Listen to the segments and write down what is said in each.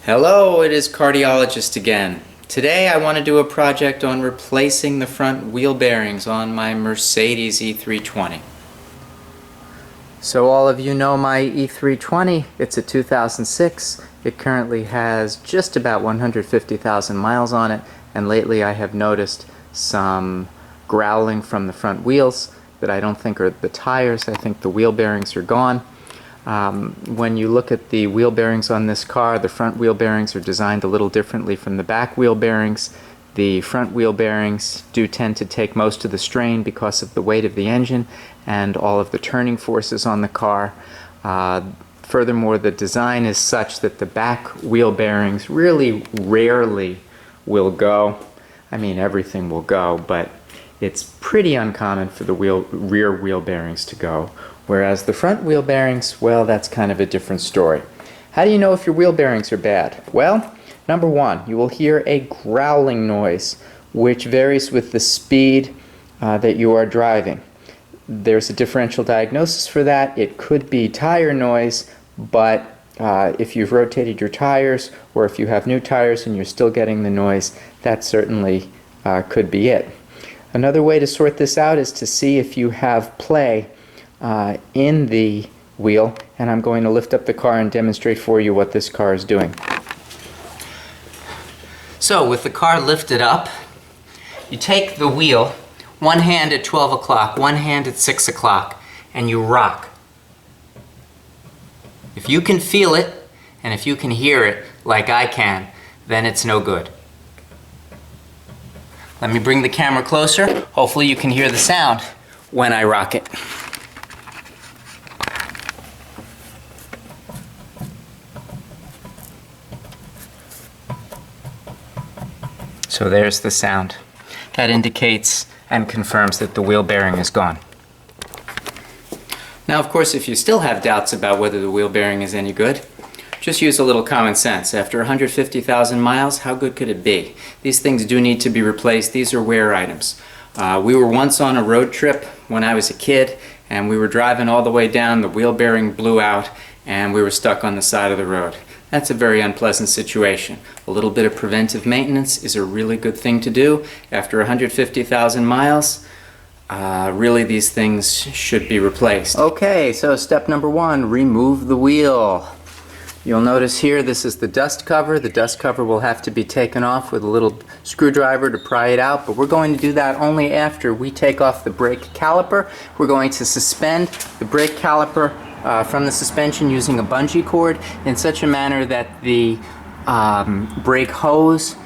Hello, it is Cardiologist again. Today I want to do a project on replacing the front wheel bearings on my Mercedes E320. So all of you know my E320. It's a 2006. It currently has just about 150,000 miles on it, and lately I have noticed some growling from the front wheels that I don't think are the tires. I think the wheel bearings are gone. When you look at the wheel bearings on this car, the front wheel bearings are designed a little differently from the back wheel bearings. The front wheel bearings do tend to take most of the strain because of the weight of the engine and all of the turning forces on the car. Furthermore, the design is such that the back wheel bearings really rarely will go. I mean, everything will go, but it's pretty uncommon for the rear wheel bearings to go. Whereas the front wheel bearings, well, that's kind of a different story. How do you know if your wheel bearings are bad? Well, number one, you will hear a growling noise, which varies with the speed that you are driving. There's a differential diagnosis for that. It could be tire noise, but if you've rotated your tires, or if you have new tires and you're still getting the noise, that certainly could be it. Another way to sort this out is to see if you have play in the wheel, and I'm going to lift up the car and demonstrate for you what this car is doing. So with the car lifted up, you take the wheel, one hand at 12 o'clock, one hand at 6 o'clock, and you rock. If you can feel it, and if you can hear it like I can, then it's no good. Let me bring the camera closer. Hopefully you can hear the sound when I rock it. So there's the sound. That indicates and confirms that the wheel bearing is gone. Now, of course, if you still have doubts about whether the wheel bearing is any good, just use a little common sense. After 150,000 miles, how good could it be? These things do need to be replaced. These are wear items. We were once on a road trip when I was a kid, and we were driving all the way down, the wheel bearing blew out, and we were stuck on the side of the road. That's a very unpleasant situation. A little bit of preventive maintenance is a really good thing to do. After 150,000 miles, really these things should be replaced. Okay, so step number one, remove the wheel. You'll notice here this is the dust cover. The dust cover will have to be taken off with a little screwdriver to pry it out, but we're going to do that only after we take off the brake caliper. We're going to suspend the brake caliper from the suspension using a bungee cord in such a manner that the brake hose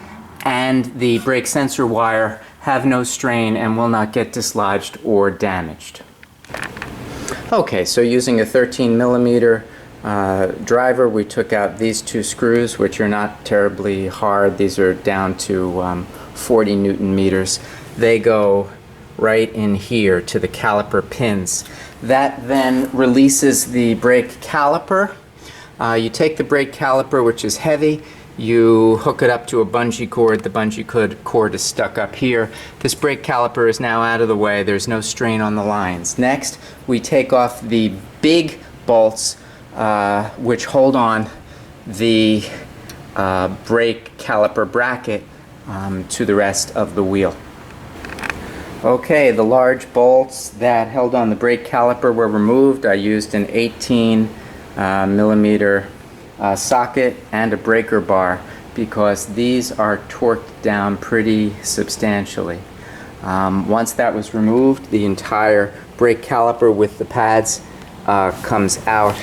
and the brake sensor wire have no strain and will not get dislodged or damaged. Okay, so using a 13mm driver, we took out these two screws, which are not terribly hard. These are down to 40 Newton meters. They go right in here to the caliper pins. That then releases the brake caliper. You take the brake caliper, which is heavy, you hook it up to a bungee cord. The bungee cord is stuck up here. This brake caliper is now out of the way. There's no strain on the lines. Next, we take off the big bolts which hold on the brake caliper bracket to the rest of the wheel. Okay, the large bolts that held on the brake caliper were removed. I used an 18 millimeter socket and a breaker bar because these are torqued down pretty substantially. Once that was removed, the entire brake caliper with the pads comes out.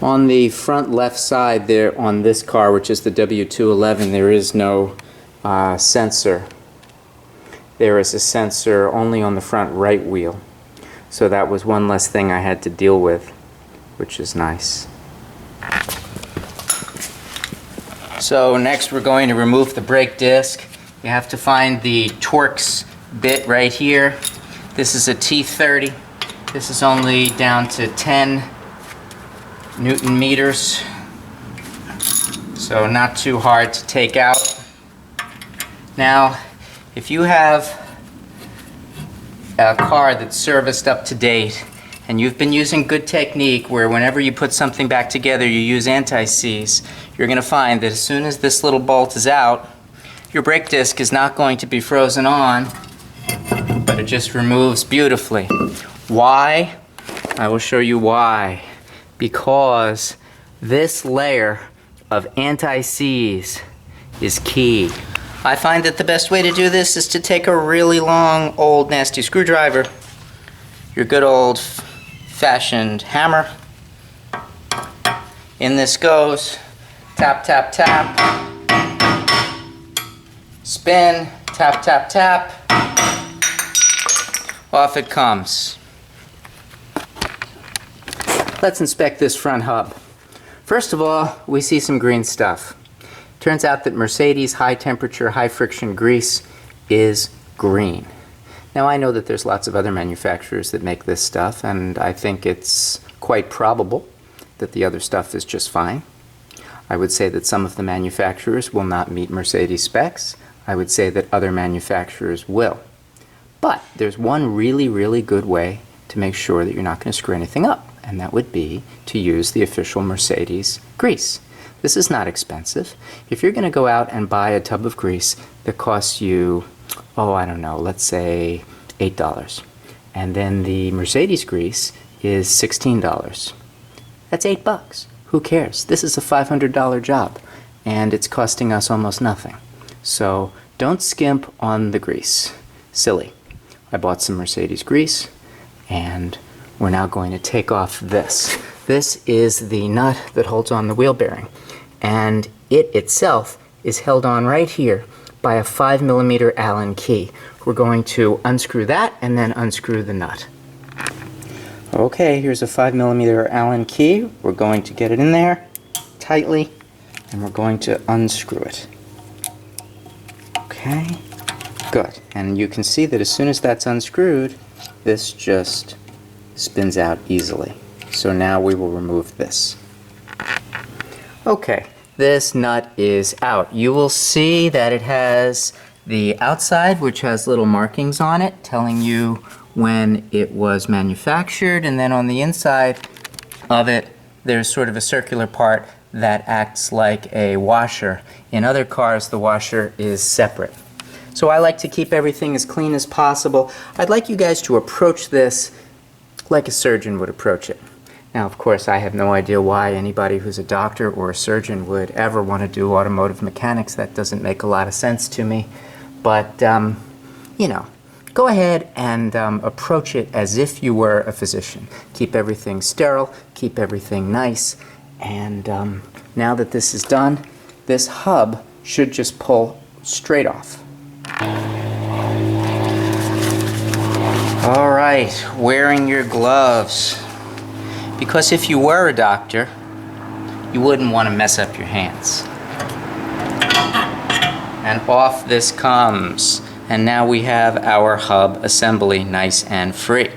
On the front left side there on this car, which is the W211, there is no sensor. There is a sensor only on the front right wheel. So that was one less thing I had to deal with, which is nice. So next we're going to remove the brake disc. You have to find the Torx bit right here. This is a T30. This is only down to 10 Newton meters, so not too hard to take out. Now, if you have a car that's serviced up to date and you've been using good technique where whenever you put something back together you use anti-seize, you're going to find that as soon as this little bolt is out, your brake disc is not going to be frozen on, but it just removes beautifully. Why? I will show you why. Because this layer of anti-seize is key. I find that the best way to do this is to take a really long, old, nasty screwdriver, your good old-fashioned hammer. In this goes. Tap, tap, tap. Spin, tap, tap, tap. Off it comes. Let's inspect this front hub. First of all, we see some green stuff. Turns out that Mercedes high temperature, high friction grease is green. Now I know that there's lots of other manufacturers that make this stuff, and I think it's quite probable that the other stuff is just fine. I would say that some of the manufacturers will not meet Mercedes specs. I would say that other manufacturers will. But there's one really, really good way to make sure that you're not going to screw anything up, and that would be to use the official Mercedes grease. This is not expensive. If you're going to go out and buy a tub of grease that costs you, oh, I don't know, let's say $8, and then the Mercedes grease is $16, that's $8. Who cares? This is a $500 job, and it's costing us almost nothing. So don't skimp on the grease. Silly. I bought some Mercedes grease, and we're now going to take off this. This is the nut that holds on the wheel bearing, and it itself is held on right here by a 5mm Allen key. We're going to unscrew that and then unscrew the nut. Okay, here's a 5mm Allen key. We're going to get it in there tightly, and we're going to unscrew it. Okay, good. And you can see that as soon as that's unscrewed, this just spins out easily. So now we will remove this. Okay, this nut is out. You will see that it has the outside, which has little markings on it telling you when it was manufactured, and then on the inside of it there's sort of a circular part that acts like a washer. In other cars the washer is separate. So I like to keep everything as clean as possible. I'd like you guys to approach this like a surgeon would approach it. Now, of course, I have no idea why anybody who's a doctor or a surgeon would ever want to do automotive mechanics. That doesn't make a lot of sense to me. But, you know, go ahead and approach it as if you were a physician. Keep everything sterile, keep everything nice, and now that this is done, this hub should just pull straight off. All right, wearing your gloves. Because if you were a doctor, you wouldn't want to mess up your hands. And off this comes. And now we have our hub assembly nice and free.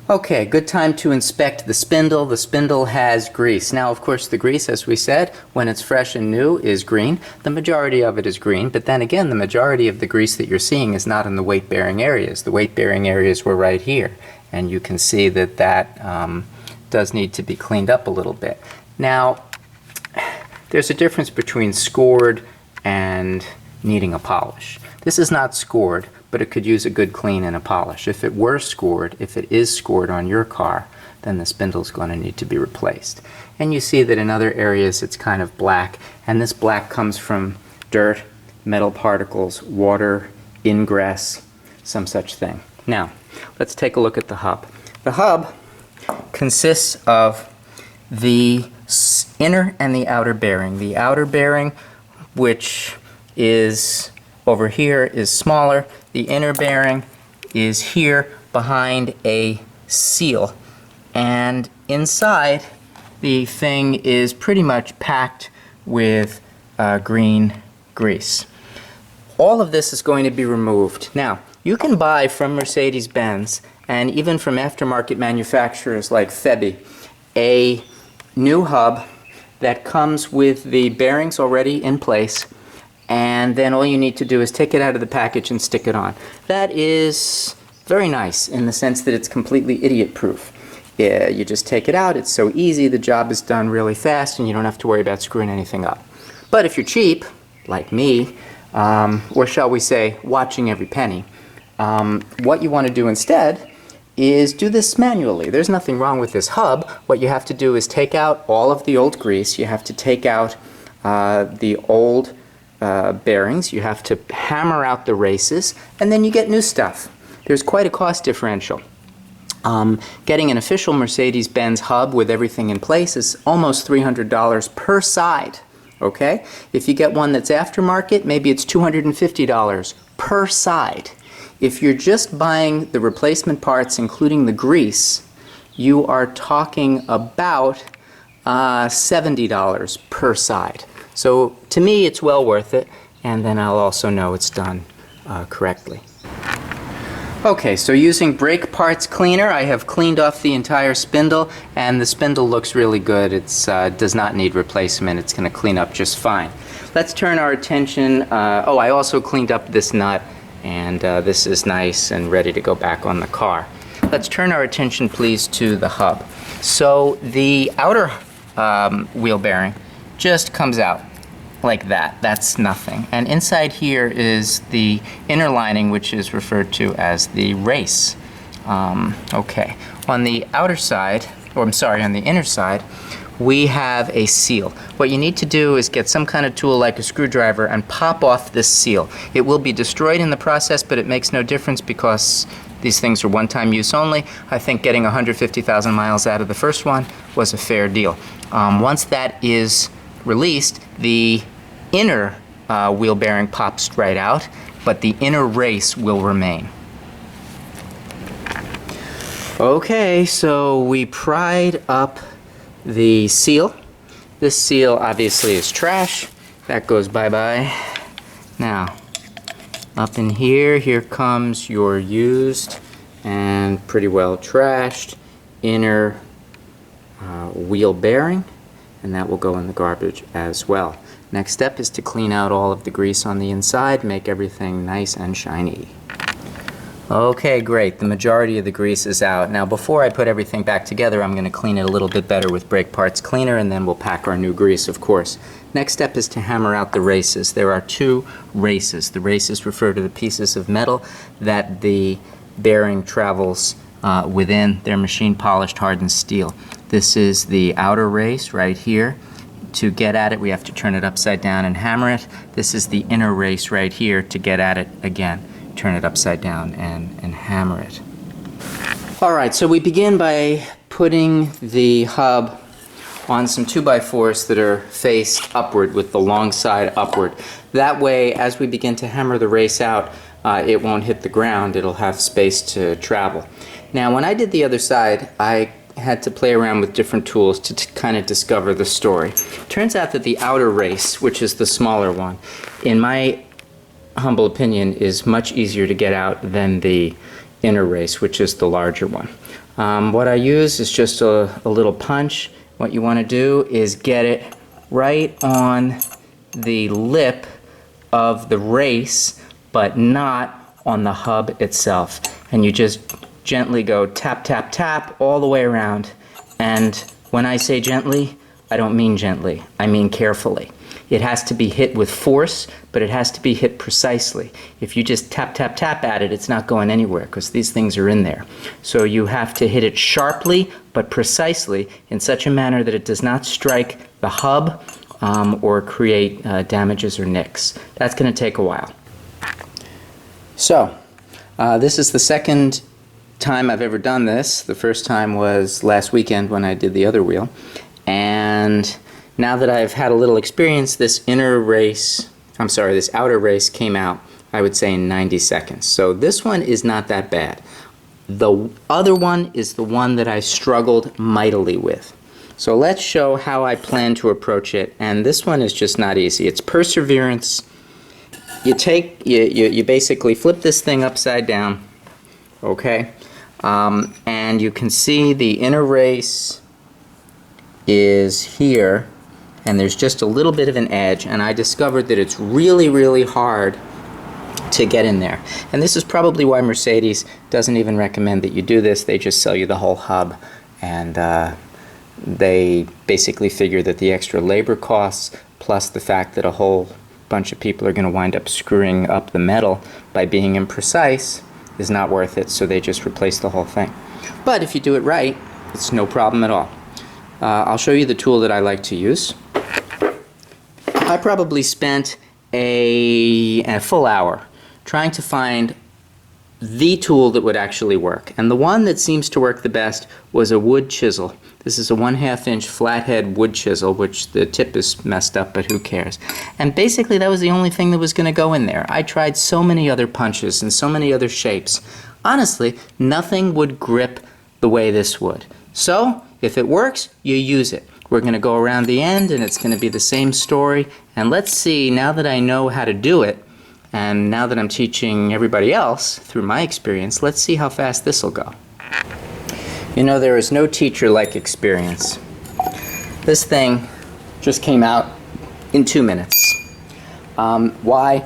Okay, good time to inspect the spindle. The spindle has grease. Now, of course, the grease, as we said, when it's fresh and new, is green. The majority of it is green, but then again, the majority of the grease that you're seeing is not in the weight-bearing areas. The weight-bearing areas were right here, and you can see that that does need to be cleaned up a little bit. Now, there's a difference between scored and needing a polish. This is not scored, but it could use a good clean and a polish. If it were scored, if it is scored on your car, then the spindle is going to need to be replaced. And you see that in other areas it's kind of black, and this black comes from dirt, metal particles, water, ingress, some such thing. Now, let's take a look at the hub. The hub consists of the inner and the outer bearing. The outer bearing, which is over here, is smaller. The inner bearing is here behind a seal. And inside, the thing is pretty much packed with green grease. All of this is going to be removed. Now, you can buy from Mercedes-Benz and even from aftermarket manufacturers like Febi a new hub that comes with the bearings already in place, and then all you need to do is take it out of the package and stick it on. That is very nice in the sense that it's completely idiot-proof. Yeah, you just take it out, it's so easy, the job is done really fast, and you don't have to worry about screwing anything up. But if you're cheap, like me, or shall we say, watching every penny, what you want to do instead is do this manually. There's nothing wrong with this hub. What you have to do is take out all of the old grease, you have to take out the old bearings, you have to hammer out the races, and then you get new stuff. There's quite a cost differential. Getting an official Mercedes-Benz hub with everything in place is almost $300 per side. Okay? If you get one that's aftermarket, maybe it's $250 per side. If you're just buying the replacement parts, including the grease, you are talking about $70 per side. So to me, it's well worth it, and then I'll also know it's done correctly. Okay, so using brake parts cleaner, I have cleaned off the entire spindle, and the spindle looks really good. It does not need replacement. It's going to clean up just fine. Let's turn our attention, oh, I also cleaned up this nut, and this is nice and ready to go back on the car. Let's turn our attention, please, to the hub. So the outer wheel bearing just comes out like that. That's nothing. And inside here is the inner lining, which is referred to as the race. Okay. On the outer side, or I'm sorry, on the inner side, we have a seal. What you need to do is get some kind of tool like a screwdriver and pop off this seal. It will be destroyed in the process, but it makes no difference because these things are one-time use only. I think getting 150,000 miles out of the first one was a fair deal. Once that is released, the inner wheel bearing pops right out, but the inner race will remain. Okay, so we pried up the seal. This seal obviously is trash. That goes bye-bye. Now, up in here, here comes your used and pretty well trashed inner wheel bearing, and that will go in the garbage as well. Next step is to clean out all of the grease on the inside, make everything nice and shiny. Okay, great. The majority of the grease is out. Now before I put everything back together, I'm going to clean it a little bit better with brake parts cleaner, and then we'll pack our new grease, of course. Next step is to hammer out the races. There are two races. The races refer to the pieces of metal that the bearing travels within. They're machine polished hardened steel. This is the outer race right here. To get at it, we have to turn it upside down and hammer it. This is the inner race right here. To get at it, again, turn it upside down and hammer it. Alright, so we begin by putting the hub on some 2x4s that are faced upward with the long side upward. That way, as we begin to hammer the race out, it won't hit the ground. It'll have space to travel. Now, when I did the other side, I had to play around with different tools to kind of discover the story. Turns out that the outer race, which is the smaller one, in my humble opinion, is much easier to get out than the inner race, which is the larger one. What I use is just a little punch. What you want to do is get it right on the lip of the race, but not on the hub itself. And you just gently go tap, tap, tap all the way around. And when I say gently, I don't mean gently, I mean carefully. It has to be hit with force, but it has to be hit precisely. If you just tap, tap, tap at it, it's not going anywhere because these things are in there. So you have to hit it sharply, but precisely in such a manner that it does not strike the hub or create damages or nicks. That's going to take a while. So, this is the second time I've ever done this. The first time was last weekend when I did the other wheel. And now that I've had a little experience, this outer race came out, I would say, in 90 seconds. So this one is not that bad. The other one is the one that I struggled mightily with. So let's show how I plan to approach it. And this one is just not easy. It's perseverance. You basically flip this thing upside down, okay? And you can see the inner race is here, and there's just a little bit of an edge, and I discovered that it's really, really hard to get in there. And this is probably why Mercedes doesn't even recommend that you do this. They just sell you the whole hub, and they basically figure that the extra labor costs plus the fact that a whole bunch of people are going to wind up screwing up the metal by being imprecise is not worth it, so they just replace the whole thing. But if you do it right, it's no problem at all. I'll show you the tool that I like to use. I probably spent a full hour trying to find the tool that would actually work. And the one that seems to work the best was a wood chisel. This is a 1/2 inch flathead wood chisel, which the tip is messed up, but who cares? And basically that was the only thing that was going to go in there. I tried so many other punches and so many other shapes. Honestly, nothing would grip the way this would. So, if it works, you use it. We're going to go around the end and it's going to be the same story. And let's see, now that I know how to do it, and now that I'm teaching everybody else through my experience, let's see how fast this will go. You know, there is no teacher like experience. This thing just came out in 2 minutes. Why?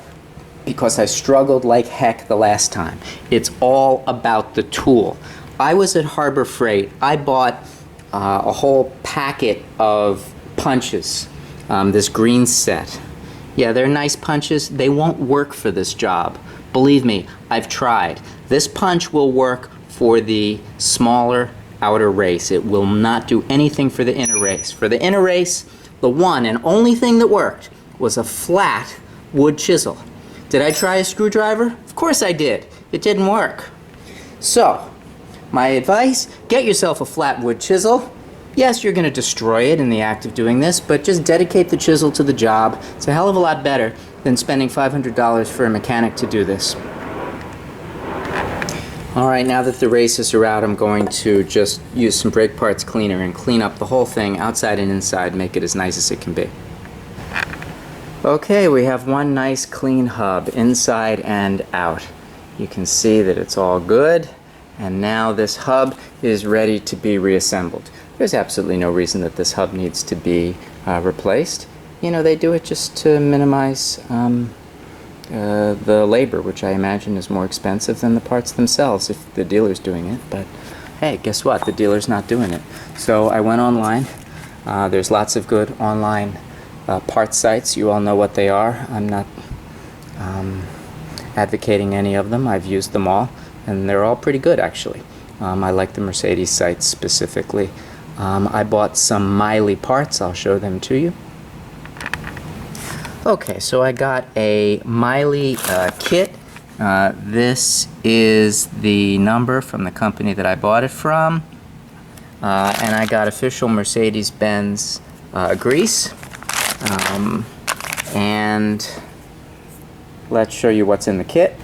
Because I struggled like heck the last time. It's all about the tool. I was at Harbor Freight. I bought a whole packet of punches, this green set. Yeah, they're nice punches. They won't work for this job. Believe me, I've tried. This punch will work for the smaller outer race. It will not do anything for the inner race. For the inner race, the one and only thing that worked was a flat wood chisel. Did I try a screwdriver? Of course I did. It didn't work. So, my advice, get yourself a flat wood chisel. Yes, you're going to destroy it in the act of doing this, but just dedicate the chisel to the job. It's a hell of a lot better than spending $500 for a mechanic to do this. Alright, now that the races are out, I'm going to just use some brake parts cleaner and clean up the whole thing, outside and inside, make it as nice as it can be. Okay, we have one nice clean hub, inside and out. You can see that it's all good, and now this hub is ready to be reassembled. There's absolutely no reason that this hub needs to be replaced. You know, they do it just to minimize the labor, which I imagine is more expensive than the parts themselves if the dealer's doing it. But hey, guess what? The dealer's not doing it. So I went online. There's lots of good online parts sites. You all know what they are. I'm not advocating any of them. I've used them all, and they're all pretty good actually. I like the Mercedes sites specifically. I bought some Miley parts. I'll show them to you. Okay, so I got a Miley kit. This is the number from the company that I bought it from. And I got official Mercedes-Benz grease. And let's show you what's in the kit.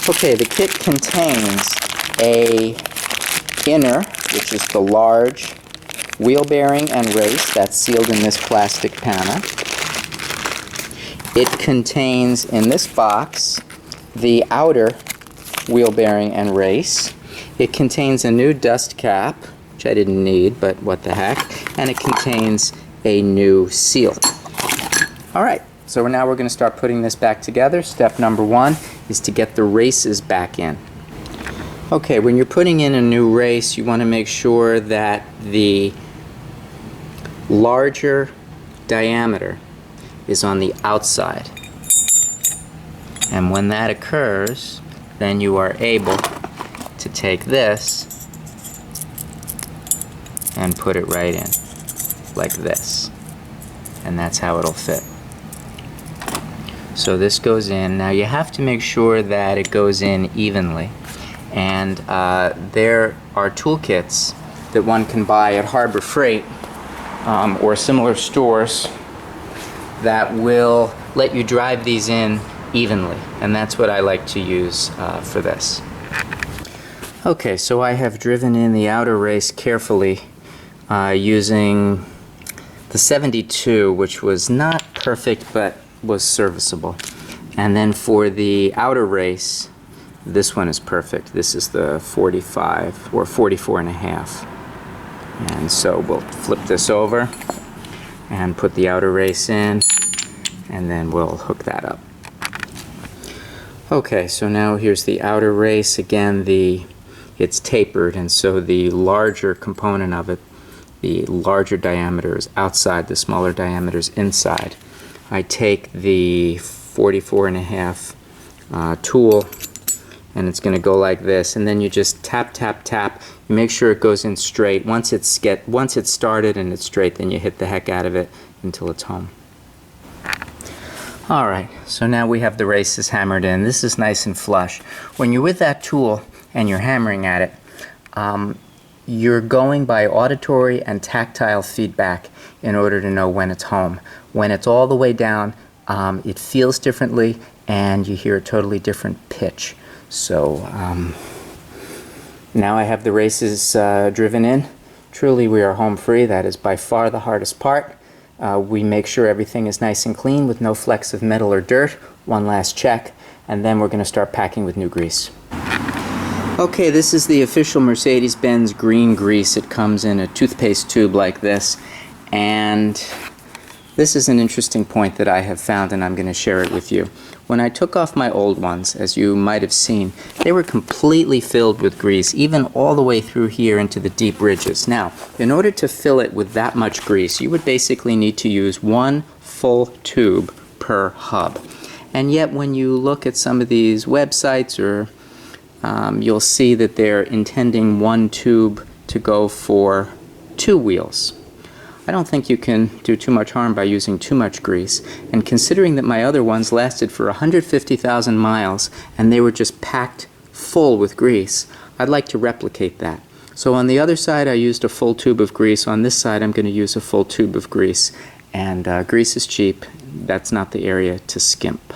Okay, the kit contains a inner, which is the large wheel bearing and race that's sealed in this plastic panel. It contains, in this box, the outer wheel bearing and race. It contains a new dust cap, which I didn't need, but what the heck, and it contains a new seal. Alright, so now we're going to start putting this back together. Step number 1 is to get the races back in. Okay, when you're putting in a new race, you want to make sure that the larger diameter is on the outside. And when that occurs, then you are able to take this and put it right in, like this. And that's how it'll fit. So this goes in. Now you have to make sure that it goes in evenly. And there are toolkits that one can buy at Harbor Freight or similar stores that will let you drive these in evenly, and that's what I like to use for this. Okay, so I have driven in the outer race carefully using the 72, which was not perfect but was serviceable. And then for the outer race, this one is perfect. This is the 45 or 44 and a half. And so we'll flip this over and put the outer race in, and then we'll hook that up. Okay, so now here's the outer race. Again, it's tapered, and so the larger component of it, the larger diameter, is outside, the smaller diameter is inside. I take the 44.5 tool, and it's going to go like this, and then you just tap, tap, tap. You make sure it goes in straight. Once it's started and it's straight, then you hit the heck out of it until it's home. Alright, so now we have the races hammered in. This is nice and flush. When you're with that tool and you're hammering at it, you're going by auditory and tactile feedback in order to know when it's home. When it's all the way down, it feels differently and you hear a totally different pitch. So now I have the races driven in. Truly, we are home free. That is by far the hardest part. We make sure everything is nice and clean with no flecks of metal or dirt. One last check, and then we're going to start packing with new grease. Okay, this is the official Mercedes-Benz green grease. It comes in a toothpaste tube like this, and this is an interesting point that I have found, and I'm going to share it with you. When I took off my old ones, as you might have seen, they were completely filled with grease, even all the way through here into the deep ridges. Now, in order to fill it with that much grease, you would basically need to use one full tube per hub. And yet, when you look at some of these websites, or you'll see that they're intending one tube to go for 2 wheels. I don't think you can do too much harm by using too much grease, and considering that my other ones lasted for 150,000 miles and they were just packed full with grease, I'd like to replicate that. So on the other side I used a full tube of grease. On this side I'm going to use a full tube of grease, and grease is cheap. That's not the area to skimp.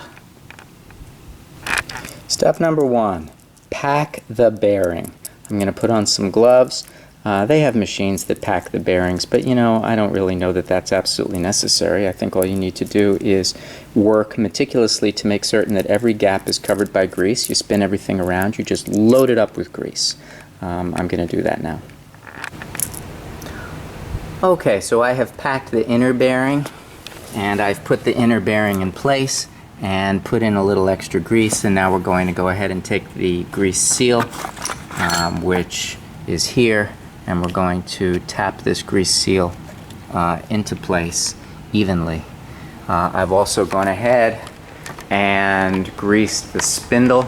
Step number 1, pack the bearing. I'm going to put on some gloves. They have machines that pack the bearings, but you know, I don't really know that that's absolutely necessary. I think all you need to do is work meticulously to make certain that every gap is covered by grease. You spin everything around, you just load it up with grease. I'm going to do that now. Okay, so I have packed the inner bearing, and I've put the inner bearing in place and put in a little extra grease, and now we're going to go ahead and take the grease seal, which is here, and we're going to tap this grease seal into place evenly. I've also gone ahead and greased the spindle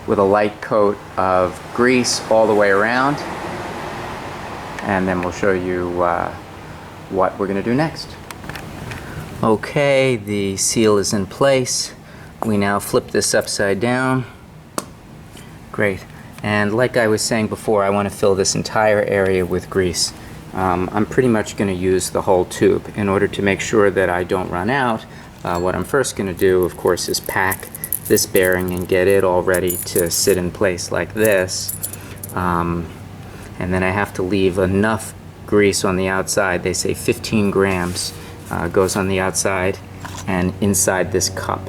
with a light coat of grease all the way around, and then we'll show you what we're going to do next. Okay, the seal is in place. We now flip this upside down. Great. And like I was saying before, I want to fill this entire area with grease. I'm pretty much going to use the whole tube. In order to make sure that I don't run out, what I'm first going to do, of course, is pack this bearing and get it all ready to sit in place like this. And then I have to leave enough grease on the outside. They say 15 grams goes on the outside and inside this cup.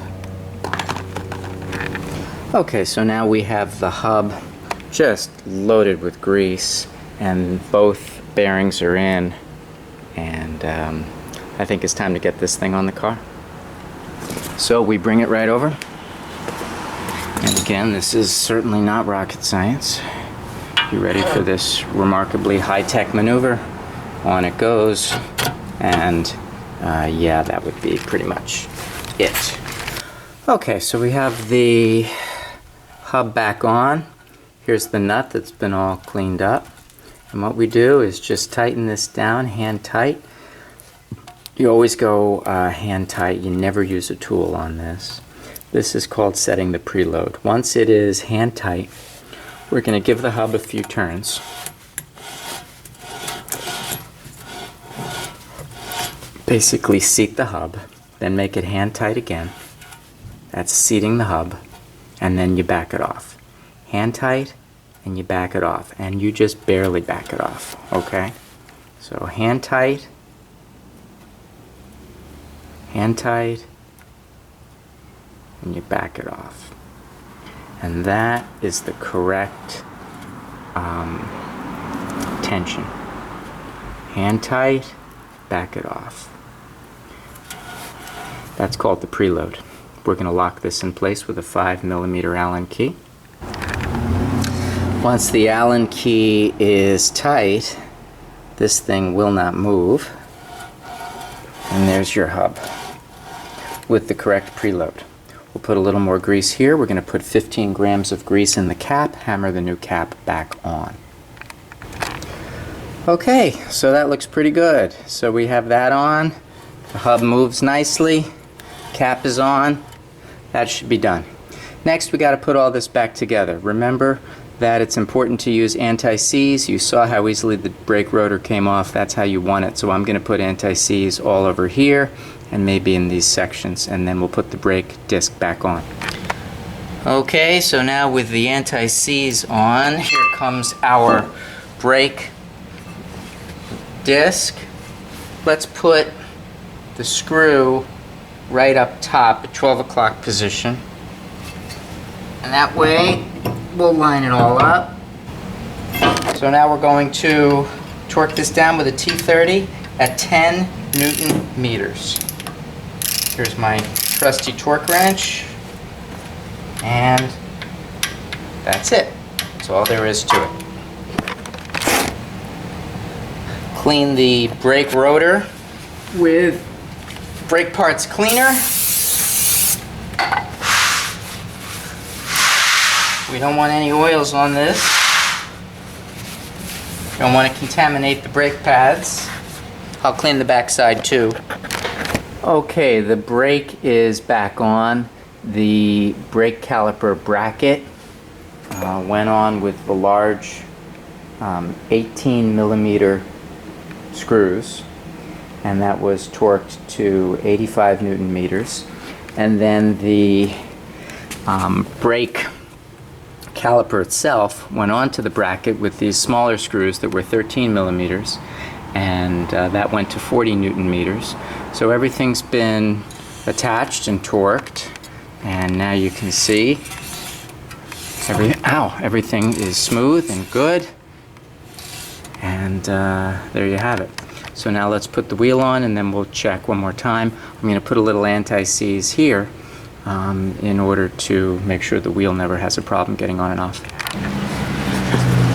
Okay, so now we have the hub just loaded with grease, and both bearings are in, and I think it's time to get this thing on the car. So we bring it right over, and again, this is certainly not rocket science. You ready for this remarkably high-tech maneuver? On it goes, and yeah, that would be pretty much it. Okay, so we have the hub back on. Here's the nut that's been all cleaned up. And what we do is just tighten this down, hand tight. You always go hand tight. You never use a tool on this. This is called setting the preload. Once it is hand tight, we're going to give the hub a few turns. Basically seat the hub, then make it hand tight again. That's seating the hub, and then you back it off. Hand tight, and you back it off, and you just barely back it off, okay? So hand tight, and you back it off. And that is the correct tension. Hand tight, back it off. That's called the preload. we're going to lock this in place with a 5mm Allen key. Once the Allen key is tight, this thing will not move. And there's your hub with the correct preload. We'll put a little more grease here. We're going to put 15 grams of grease in the cap, hammer the new cap back on. Okay, so that looks pretty good. So we have that on. The hub moves nicely. Cap is on. That should be done. Next, we got to put all this back together. Remember that it's important to use anti-seize. You saw how easily the brake rotor came off. That's how you want it. So I'm going to put anti-seize all over here and maybe in these sections, and then we'll put the brake disc back on. Okay, so now with the anti-seize on, here comes our brake disc. Let's put the screw right up top at 12 o'clock position. And that way, we'll line it all up. So now we're going to torque this down with a T30 at 10 Newton meters. Here's my trusty torque wrench. And that's it. That's all there is to it. Clean the brake rotor with brake parts cleaner. We don't want any oils on this. Don't want to contaminate the brake pads. I'll clean the backside too. Okay, the brake is back on. The brake caliper bracket went on with the large 18mm screws, and that was torqued to 85 Newton meters. And then the brake caliper itself went onto the bracket with these smaller screws that were 13mm, and that went to 40 Newton meters. So everything's been attached and torqued, and now you can see everything is smooth and good, and there you have it. So now let's put the wheel on, and then we'll check one more time. I'm going to put a little anti-seize here in order to make sure the wheel never has a problem getting on and off.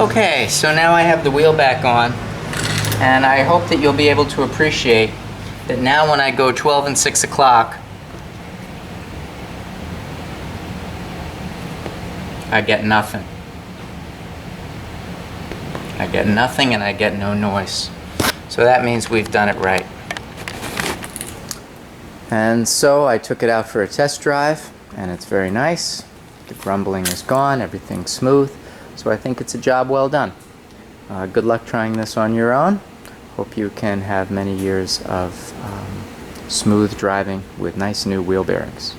Okay, so now I have the wheel back on, and I hope that you'll be able to appreciate that now when I go 12 and 6 o'clock, I get nothing. I get nothing and I get no noise. So that means we've done it right. And so I took it out for a test drive, and it's very nice. The grumbling is gone, everything's smooth. So I think it's a job well done. Good luck trying this on your own. Hope you can have many years of smooth driving with nice new wheel bearings.